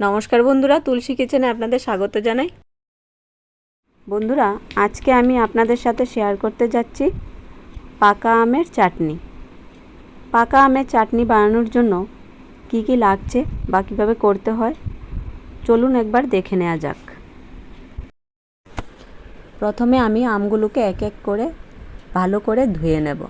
নমস্কার বন্ধুরা, তুলসী কিচেনে আপনাদের স্বাগত জানাই। বন্ধুরা, আজকে আমি আপনাদের সাথে শেয়ার করতে যাচ্ছি পাকা আমের চাটনি। পাকা আমের চাটনি বানানোর জন্য কি কি লাগছে বা কীভাবে করতে হয় চলুন একবার দেখে নেওয়া যাক। প্রথমে আমি আমগুলোকে এক এক করে ভালো করে ধুয়ে নেব।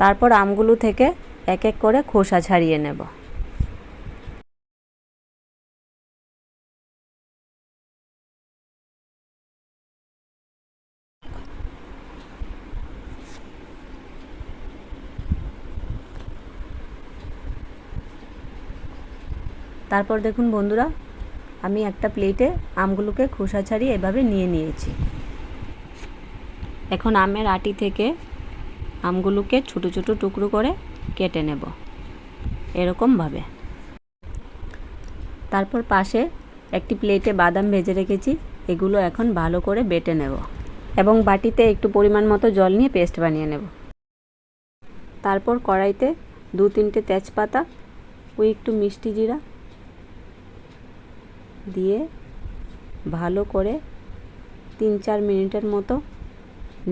তারপর আমগুলো থেকে এক এক করে খোসা ছাড়িয়ে নেব। তারপর দেখুন বন্ধুরা, আমি একটা প্লেটে আমগুলোকে খোসা ছাড়িয়ে এভাবে নিয়ে নিয়েছি। এখন আমের আটি থেকে আমগুলোকে ছোট ছোট টুকরো করে কেটে নেব এরকমভাবে। তারপর পাশে একটি প্লেটে বাদাম ভেজে রেখেছি, এগুলো এখন ভালো করে বেটে নেব এবং বাটিতে একটু পরিমাণ মতো জল নিয়ে পেস্ট বানিয়ে নেব। তারপর কড়াইতে 2-3টে তেজপাতা ও একটু মিষ্টি জিরা দিয়ে ভালো করে 3-4 মিনিটের মতো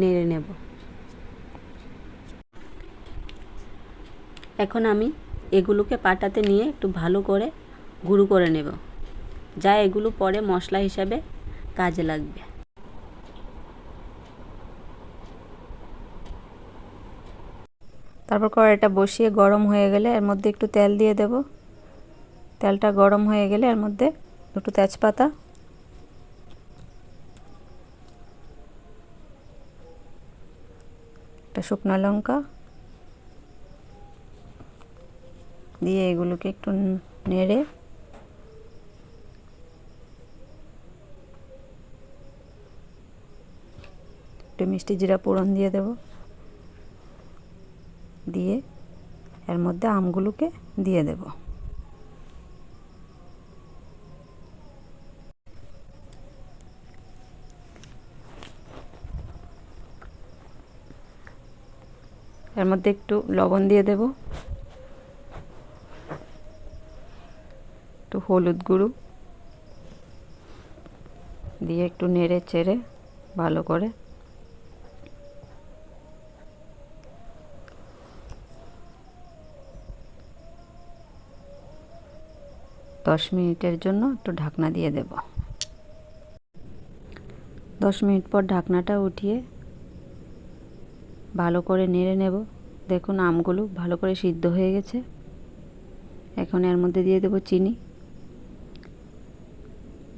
নেড়ে নেব। এখন আমি এগুলোকে পাটাতে নিয়ে একটু ভালো করে গুঁড়ো করে নেব, যা এগুলো পরে মশলা হিসাবে কাজে লাগবে। তারপর কড়াইটা বসিয়ে গরম হয়ে গেলে এর মধ্যে একটু তেল দিয়ে দেব। তেলটা গরম হয়ে গেলে এর মধ্যে দুটো তেজপাতা, একটা শুকনো লঙ্কা দিয়ে এগুলোকে একটু নেড়ে একটু মিষ্টি জিরা ফোড়ন দিয়ে দেব। দিয়ে এর মধ্যে আমগুলোকে দিয়ে দেব। এর মধ্যে একটু লবণ দিয়ে দেব, একটু হলুদ গুঁড়ো দিয়ে একটু নেড়ে চেড়ে ভালো করে 10 মিনিটের জন্য একটু ঢাকনা দিয়ে দেব। 10 মিনিট পর ঢাকনাটা উঠিয়ে ভালো করে নেড়ে নেব। দেখুন আমগুলো ভালো করে সিদ্ধ হয়ে গেছে। এখন এর মধ্যে দিয়ে দেব চিনি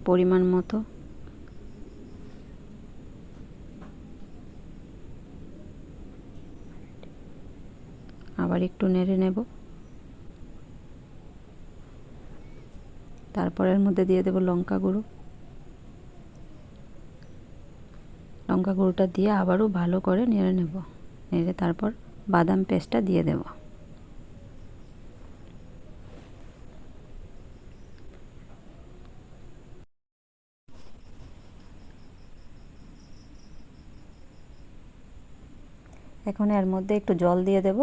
পরিমাণ মতো। আবার একটু নেড়ে নেব। তারপর এর মধ্যে দিয়ে দেব লঙ্কা গুঁড়ো। লঙ্কা গুঁড়োটা দিয়ে আবারও ভালো করে নেড়ে নেব। নেড়ে তারপর বাদাম পেস্টটা দিয়ে দেব। এখন এর মধ্যে একটু জল দিয়ে দেব।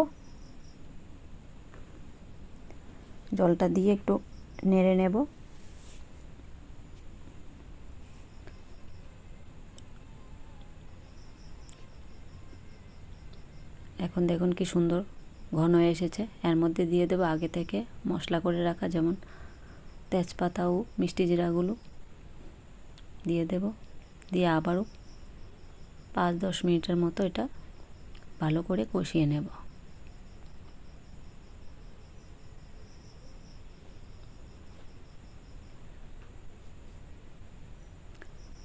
জলটা দিয়ে একটু নেড়ে নেব। এখন দেখুন কি সুন্দর ঘন হয়ে এসেছে। এর মধ্যে দিয়ে দেব আগে থেকে মশলা করে রাখা যেমন তেজপাতা ও মিষ্টি জিরাগুলো দিয়ে দেব। দিয়ে আবারও 5-10 মিনিটের মতো এটা ভালো করে কষিয়ে নেব।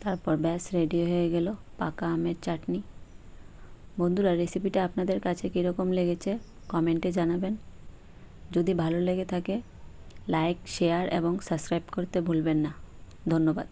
তারপর ব্যাস রেডি হয়ে গেল পাকা আমের চাটনি। বন্ধুরা, রেসিপিটা আপনাদের কাছে কীরকম লেগেছে কমেন্টে জানাবেন। যদি ভালো লেগে থাকে লাইক, শেয়ার এবং সাবস্ক্রাইব করতে ভুলবেন না। ধন্যবাদ।